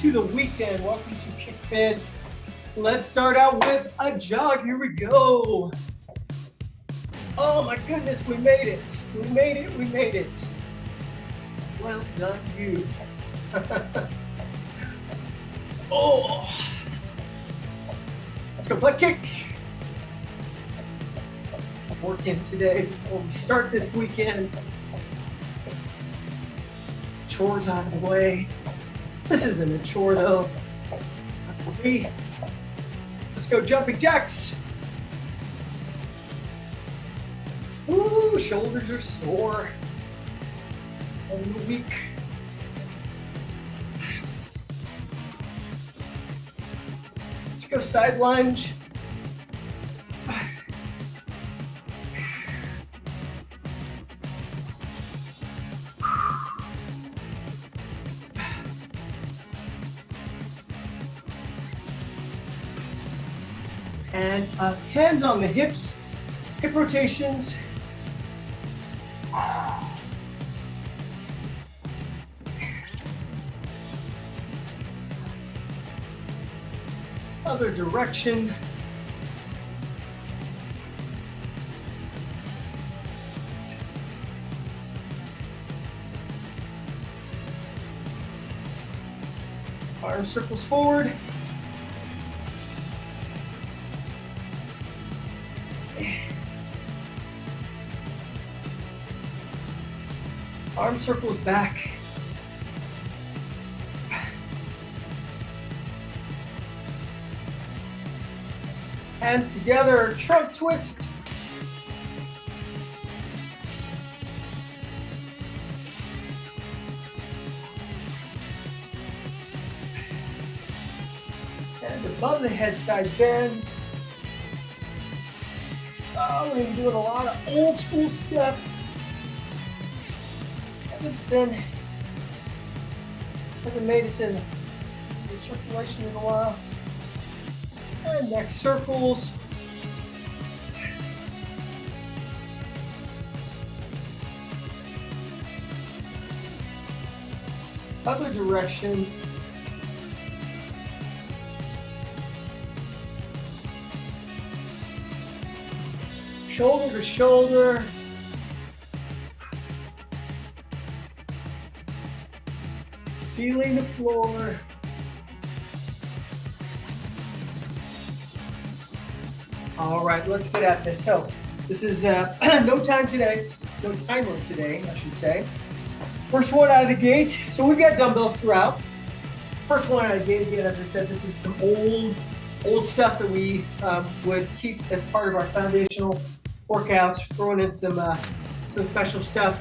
to the weekend. Welcome to Kick Fit. Let's start out with a jog. Here we go. Oh my goodness, we made it. We made it. We made it. Well done, you. Oh. Let's go butt kick. Let's work in today before we start this weekend. Chores on the way. This isn't a chore though. Not for me. Let's go jumping jacks. Ooh, shoulders are sore. A little weak. Let's go side lunge. And hands on the hips, hip rotations. Other direction. Arm circles forward. Arm circles back. Hands together, trunk twist. And above the head side bend. Oh, we're doing a lot of old school stuff. Haven't made it to the circulation in a while. And neck circles. Other direction. Shoulder to shoulder. Ceiling to floor. All right, let's get at this. So this is no timer today, I should say. First one out of the gate. So we've got dumbbells throughout. First one out of the gate, again, as I said, this is some old stuff that we would keep as part of our foundational workouts, throwing in some special stuff.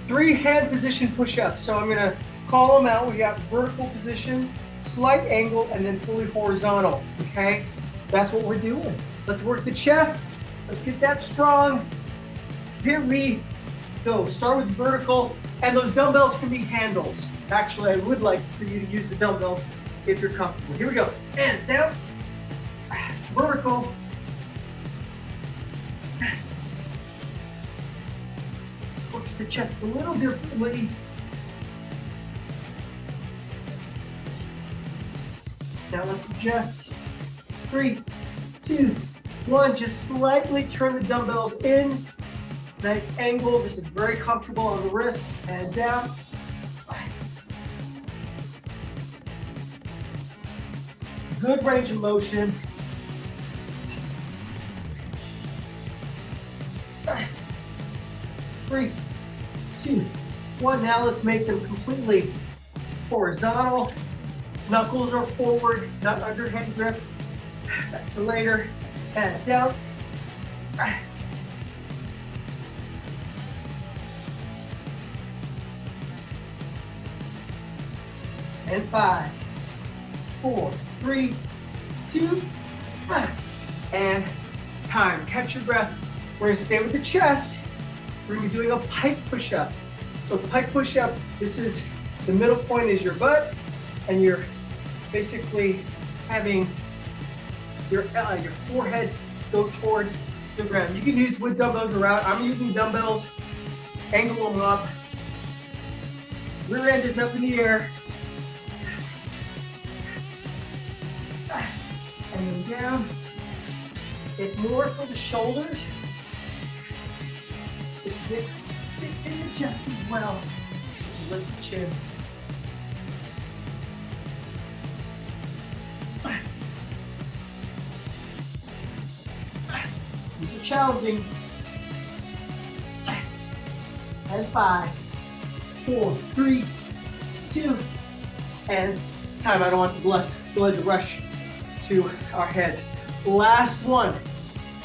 3 hand position push-ups. So I'm gonna call them out. We got vertical position, slight angle, and then fully horizontal, okay? That's what we're doing. Let's work the chest. Let's get that strong. Here we go. Start with vertical, and those dumbbells can be handles. Actually, I would like for you to use the dumbbells if you're comfortable. Here we go. And down, vertical. Works the chest a little differently. Now let's adjust. 3, 2, 1. Just slightly turn the dumbbells in. Nice angle. This is very comfortable on the wrists. And down. Good range of motion. 3, 2, 1. Now let's make them completely horizontal. Knuckles are forward, not underhand grip. That's for later. And down. And 5, 4, 3, 2, and time. Catch your breath. We're gonna stay with the chest. We're gonna be doing a pike push-up. So pike push-up, this is, the middle point is your butt, and you're basically having your forehead go towards the ground. You can use with dumbbells or out. I'm using dumbbells. Angle them up. Rear end is up in the air. and then down. Get more for the shoulders. It's a bit in the chest as well. Lift the chin. These are challenging. And 5, 4, 3, 2, and time. I don't want the blood to rush to our heads. Last one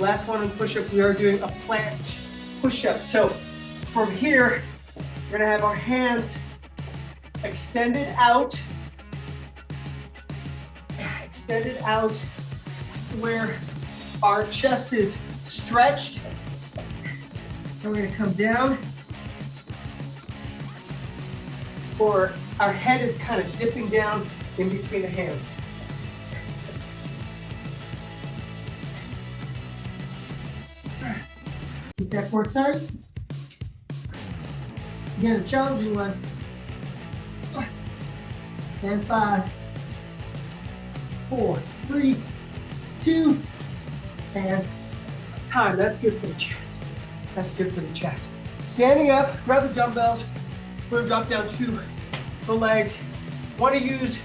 on push-up. We are doing a planche push-up. So from here, we're gonna have our hands extended out where our chest is stretched. And we're gonna come down, or our head is kind of dipping down in between the hands. Keep that core tight. Again, a challenging one. And 5, 4, 3, 2, and time. That's good for the chest. That's good for the chest. Standing up, grab the dumbbells. We're gonna drop down to the legs. Want to use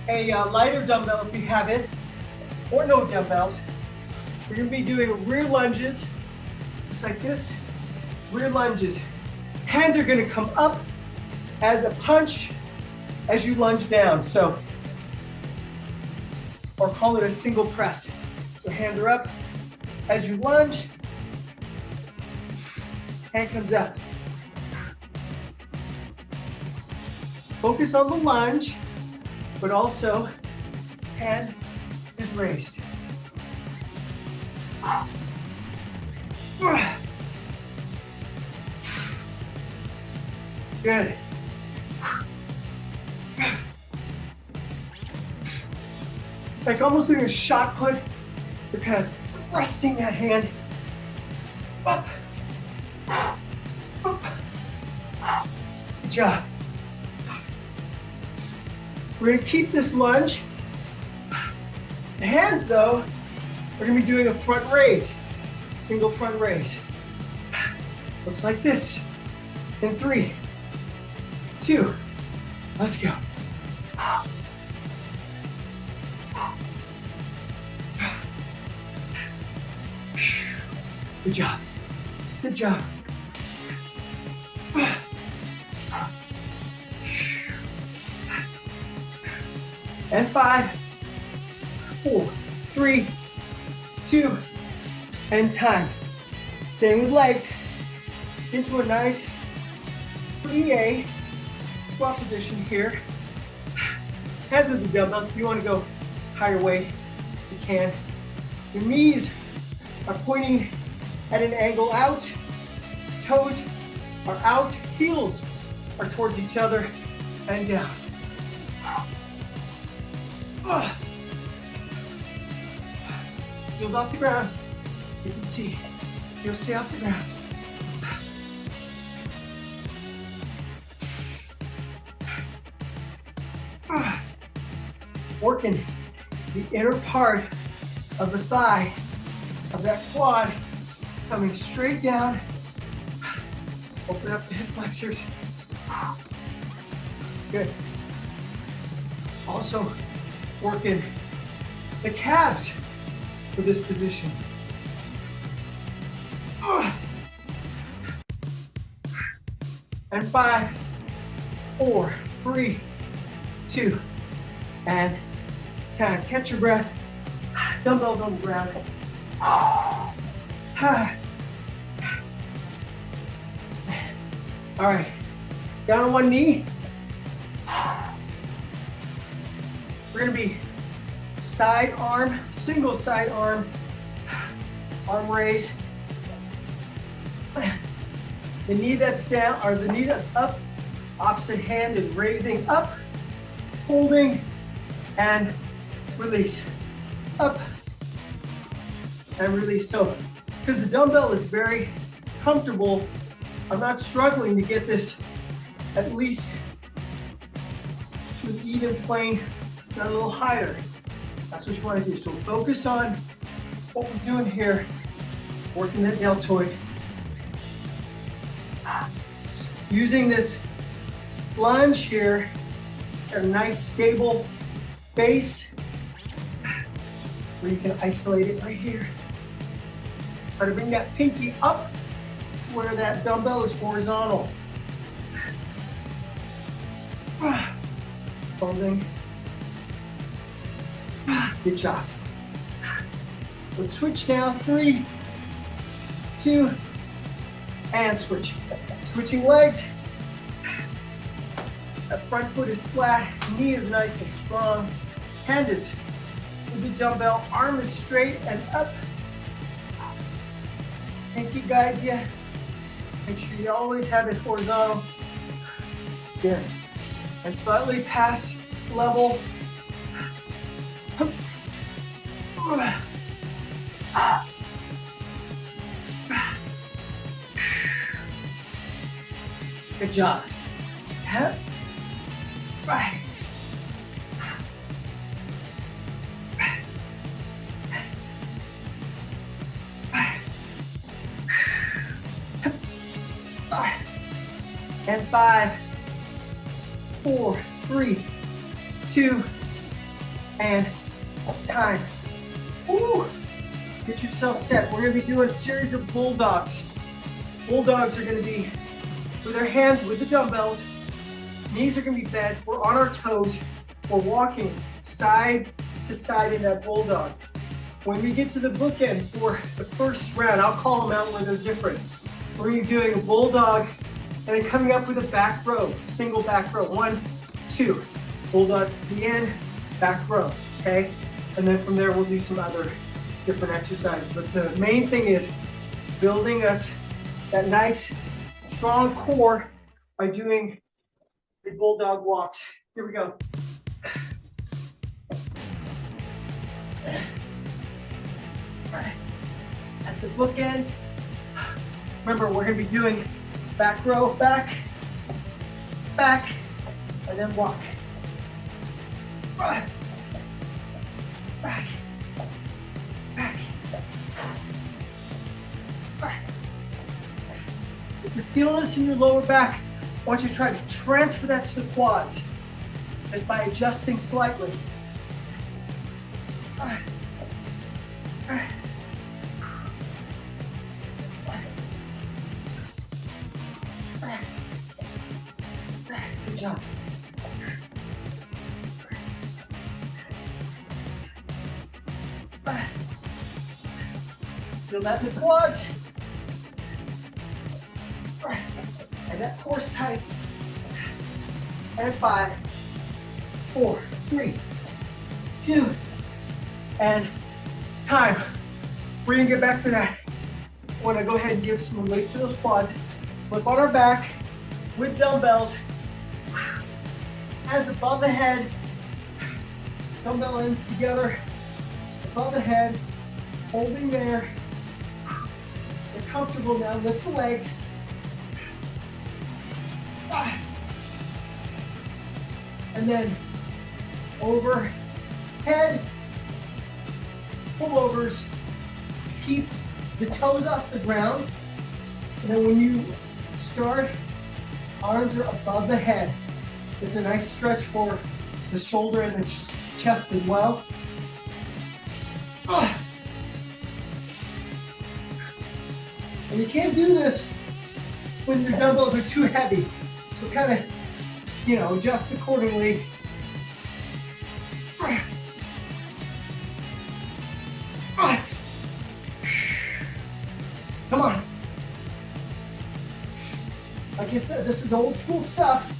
a lighter dumbbell if you have it, or no dumbbells. We're gonna be doing rear lunges, just like this. Rear lunges. Hands are gonna come up as a punch as you lunge down. So, or call it a single press. So hands are up as you lunge. Hand comes up. Focus on the lunge, but also hand is raised. Good. It's like almost doing a shot put. You're kind of thrusting that hand up. Up. Good job. We're gonna keep this lunge. The hands though, we're gonna be doing a front raise. Single front raise. Looks like this. In 3, 2, let's go. Good job. Good job. And 5, 4, 3, 2, and time. Staying with legs into a nice plie squat position here. Hands with the dumbbells. If you want to go higher weight, you can. Your knees are pointing at an angle out. Toes are out. Heels are towards each other and down. Heels off the ground. You can see. Heels stay off the ground. Working the inner part of the thigh, of that quad, coming straight down. Open up the hip flexors. Good. Also working the calves for this position. And 5, 4, 3, 2, and time. Catch your breath. Dumbbells on the ground. All right, down on one knee. We're gonna be side arm, single side arm raise. The knee that's down, or the knee that's up, opposite hand is raising up, holding, and release. Up, and release. So, because the dumbbell is very comfortable, I'm not struggling to get this at least to an even plane, not a little higher. That's what you want to do. So focus on what we're doing here, working that deltoid. Using this lunge here, a nice stable base where you can isolate it right here. Try to bring that pinky up to where that dumbbell is horizontal. Holding. Good job. Let's switch now. 3, 2, and switch. Switching legs. That front foot is flat, knee is nice and strong. Hand is with the dumbbell, arm is straight and up. Pinky guides you. Make sure you always have it horizontal. Good. And slightly past level. Good job. Right. And 5, 4, 3, 2, and time. Woo. Get yourself set. We're going to be doing a series of bulldogs. Bulldogs are going to be with our hands with the dumbbells. Knees are going to be bent. We're on our toes. We're walking side to side in that bulldog. When we get to the bookend for the first round, I'll call them out where they're different. We're going to be doing a bulldog and then coming up with a back row, single back row. 1, 2, bulldog to the end, back row, okay? And then from there, we'll do some other different exercises. But the main thing is building us that nice, strong core by doing the bulldog walks. Here we go. At the bookends, remember we're going to be doing back row, back, back, and then walk. Back, back, back, back. If you're feeling this in your lower back, I want you to try to transfer that to the quads just by adjusting slightly. Good job. Feel that in the quads. And that core's tight. And 5, 4, 3, 2, and time. We're gonna get back to that. I wanna go ahead and give some weight to those quads. Flip on our back with dumbbells. Hands above the head. Dumbbell ends together. Above the head. Holding there. Get comfortable now. Lift the legs. And then overhead, pullovers, keep the toes off the ground. And then when you start, arms are above the head. It's a nice stretch for the shoulder and the chest as well. And you can't do this when your dumbbells are too heavy. So kind of, adjust accordingly. Come on. Like I said, this is old school stuff.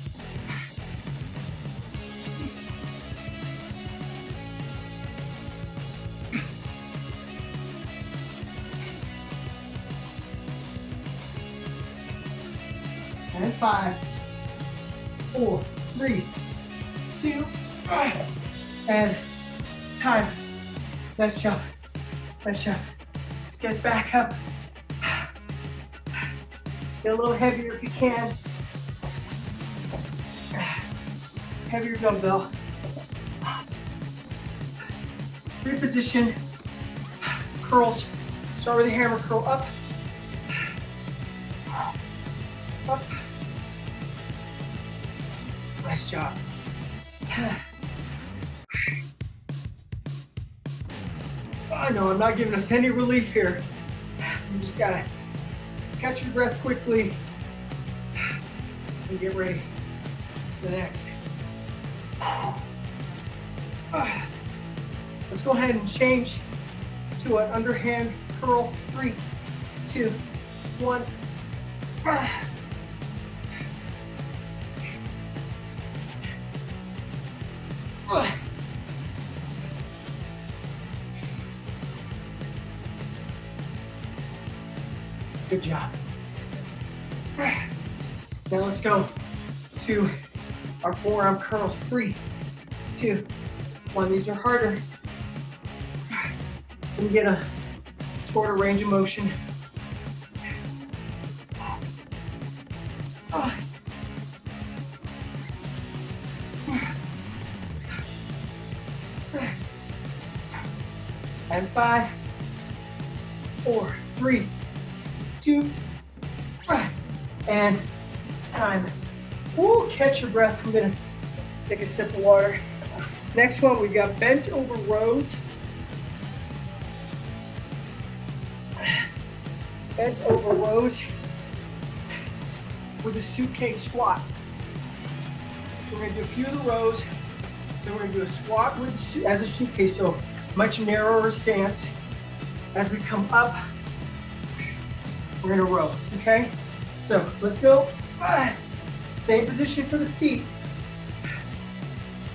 And 5, 4, 3, 2, and time. Nice job. Nice job. Let's get back up. Get a little heavier if you can. Heavier dumbbell. Reposition. Curls. Start with a hammer curl up. Up. Nice job. I know I'm not giving us any relief here. You just gotta catch your breath quickly and get ready for the next. Let's go ahead and change to an underhand curl. 3, 2, 1. Good job. Now let's go to our forearm curl. 3, 2, 1. These are harder. You get a shorter range of motion. And 5, 4, 3, 2, and time. Ooh, catch your breath. I'm gonna take a sip of water. Next one, we've got bent over rows. Bent over rows with a suitcase squat. So we're gonna do a few of the rows, then we're gonna do a squat with as a suitcase, so much narrower stance. As we come up, we're gonna row, okay? So let's go. Same position for the feet.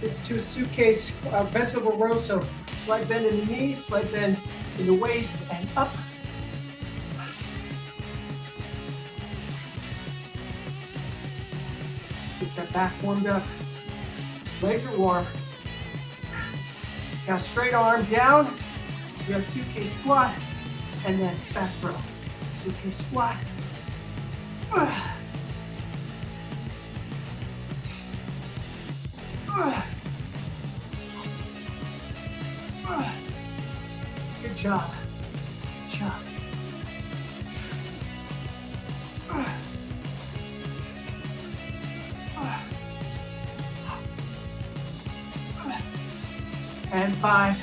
Get to a suitcase, bent over row, so slight bend in the knees, slight bend in the waist, and up. Get that back warmed up. Legs are warm. Now straight arm down. You have suitcase squat, and then back row. Suitcase squat. Good job. Good job. And 5,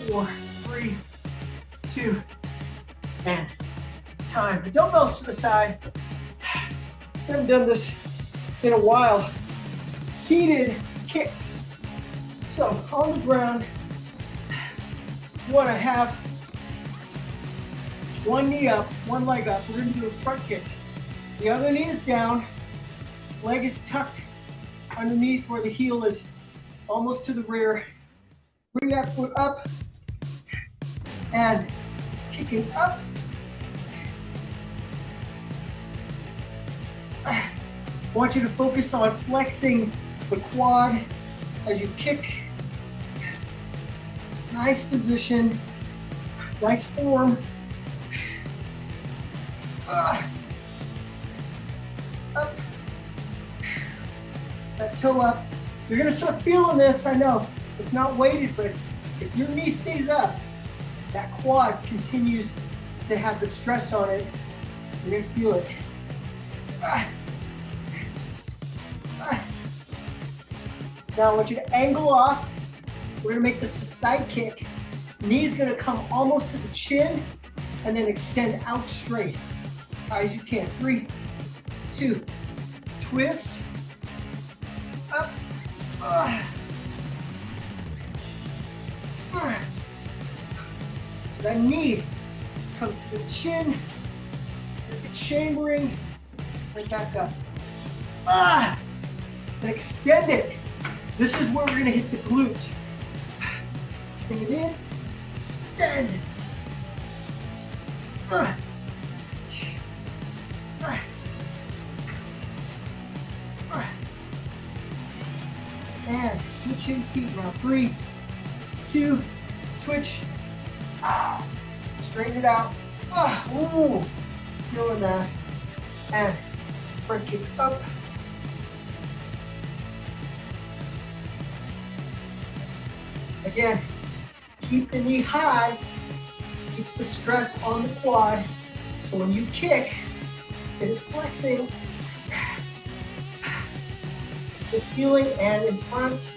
4, 3, 2, and time. The dumbbells to the side. Haven't done this in a while. Seated kicks. So on the ground, you want to have one knee up, one leg up. We're going to do front kicks. The other knee is down. Leg is tucked underneath where the heel is almost to the rear. Bring that foot up and kicking up. I want you to focus on flexing the quad as you kick. Nice position, nice form. Up. That toe up. You're gonna start feeling this, I know. It's not weighted, but if your knee stays up, that quad continues to have the stress on it. You're gonna feel it. Now I want you to angle off. We're gonna make this a side kick. Knee's gonna come almost to the chin and then extend out straight. As high as you can. 3, 2, twist, up. So that knee comes to the chin, get the chambering, and back up. And extend it. This is where we're gonna hit the glute. Bring it in, extend. And switching feet now. 3, 2, switch. Straighten it out. Ooh, feeling that. And front kick up. Again, keep the knee high, keeps the stress on the quad. So when you kick, it is flexing to the ceiling and in front.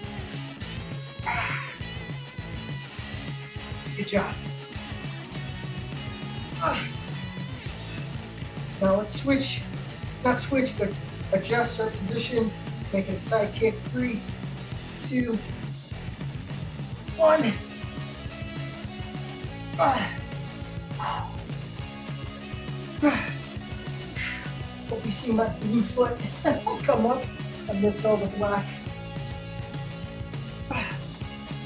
Good job. Now let's switch, not switch, but adjust our position, make it a side kick. 3, 2, 1. Hope you see my blue foot come up amidst all the black.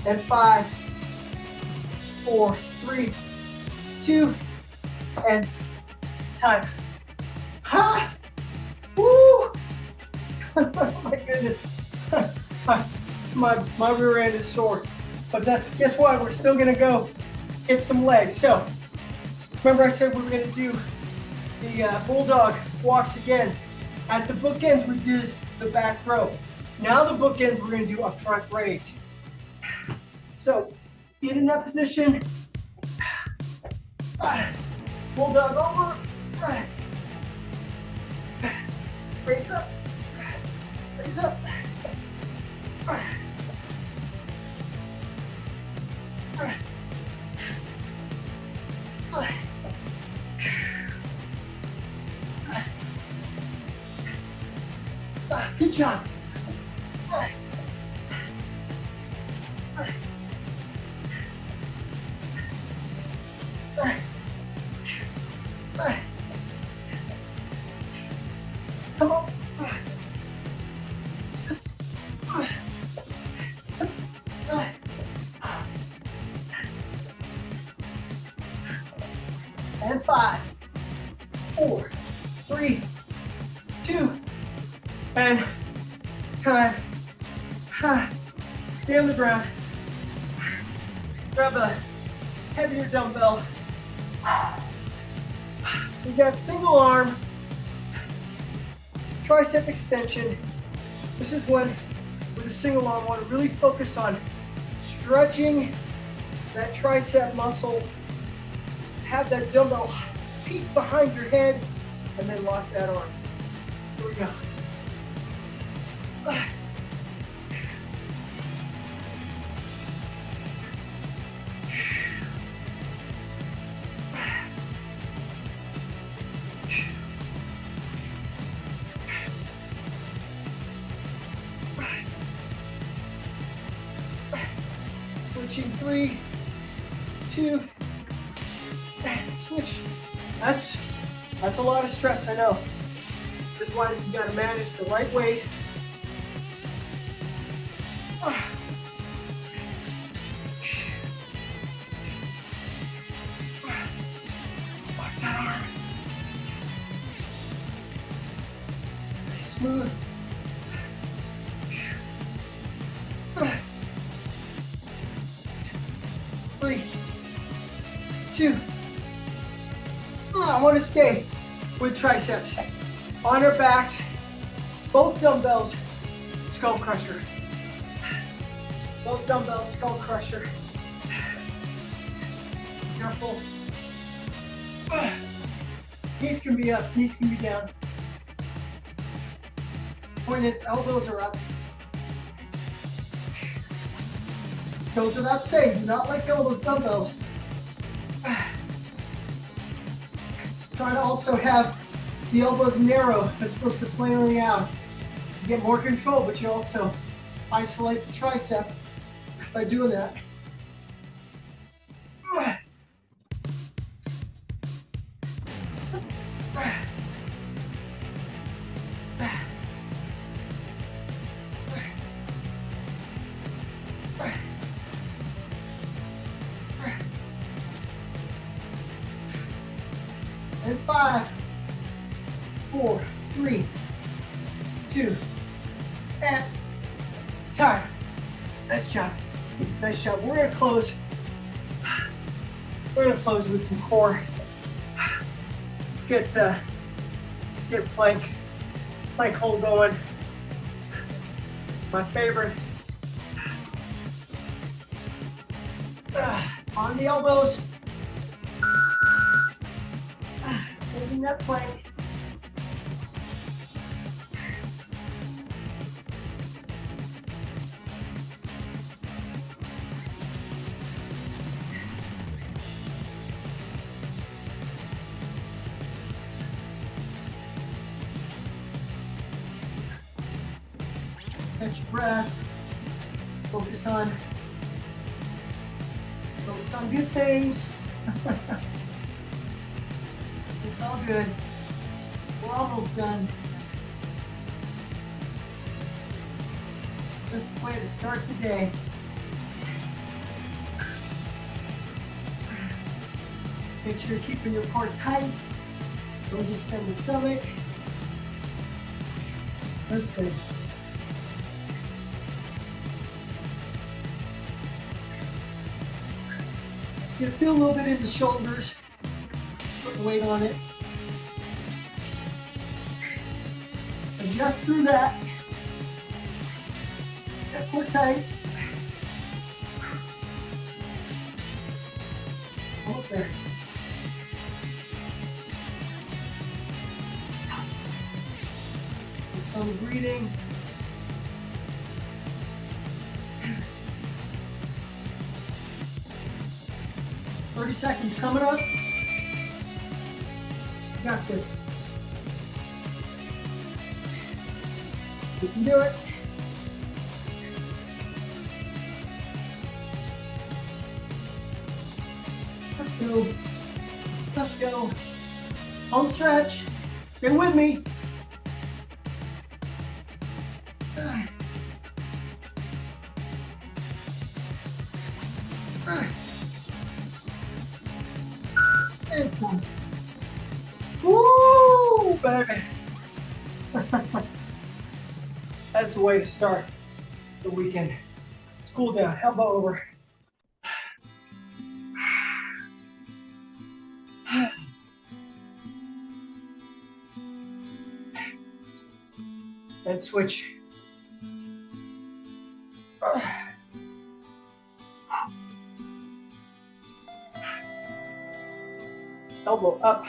And 5, 4, 3, 2, and time. Ha! Woo! My goodness. my rear end is sore. But guess what? We're still gonna go hit some legs. So remember I said we were gonna do the bulldog walks again. At the bookends we did the back row. Now the bookends we're gonna do a front raise. So get in that position. Bulldog over. Raise up. Raise up. Good job. Come on. And 5, 4, 3, 2, and time. Stay on the ground. Grab a heavier dumbbell. We got single arm tricep extension. This is when, with a single arm, I want to really focus on stretching that tricep muscle. Have that dumbbell peek behind your head, and then lock that arm. Here we go. Switching 3, 2, switch. That's a lot of stress, I know. This is why you gotta manage the right weight. Lock that arm. Smooth. Three, 2. I want to stay with triceps on our backs, both dumbbells, skull crusher. Both dumbbells, skull crusher. Careful. Knees can be up, knees can be down. Point is, elbows are up. Goes without saying, do not let go of those dumbbells. Try to also have the elbows narrow as opposed to flailing out. You get more control, but you also isolate the tricep by doing that. And 5, 4, 3, 2, and time. Nice job. Nice job. We're gonna close. We're gonna close with some core. Let's get plank hold going. My favorite. On the elbows. Holding that plank. Catch your breath. Focus on good things. It's all good. We're almost done. This is the way to start the day. Make sure you're keeping your core tight. Don't distend the stomach. That's good. You're gonna feel a little bit in the shoulders. Put weight on it. Adjust through that. Get core tight. Almost there. Focus on the breathing. Seconds coming up. You got this. You can do it. Let's go. Let's go. Home stretch. Stay with me. Excellent. Woo, baby. That's the way to start the weekend. Let's cool down. Elbow over. And switch. Elbow up.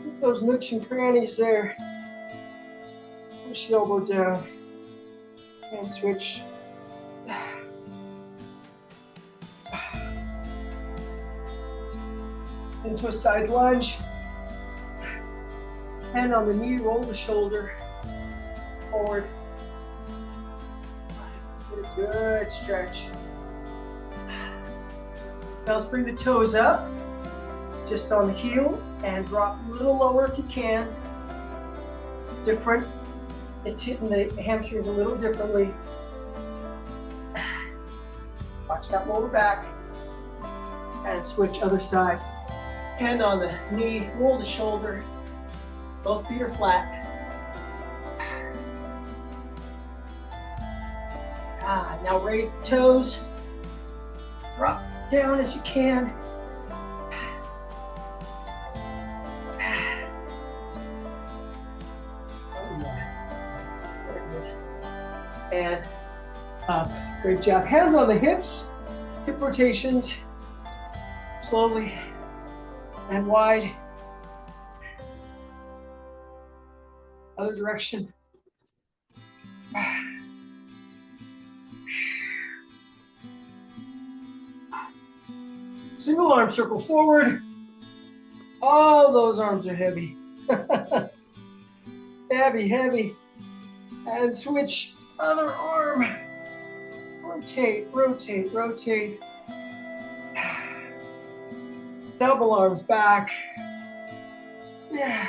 Keep those nooks and crannies there. Push the elbow down. And switch. Into a side lunge. Hand on the knee, roll the shoulder forward. Good stretch. Now let's bring the toes up, just on the heel, and drop a little lower if you can. Different. It's hitting the hamstrings a little differently. Watch that lower back. And switch other side. Hand on the knee, roll the shoulder. Both feet are flat. Now raise the toes. Drop down as you can. And up. Great job. Hands on the hips. Hip rotations. Slowly and wide. Other direction. Single arm circle forward. All those arms are heavy. Heavy, heavy. And switch other arm. Rotate, rotate, rotate. Double arms back. Yeah.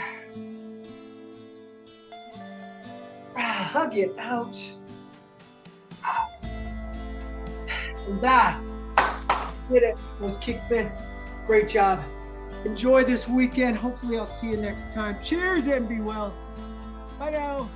Hug it out. And that, did it, was Kick Fit. Great job. Enjoy this weekend. Hopefully I'll see you next time. Cheers and be well. Bye now.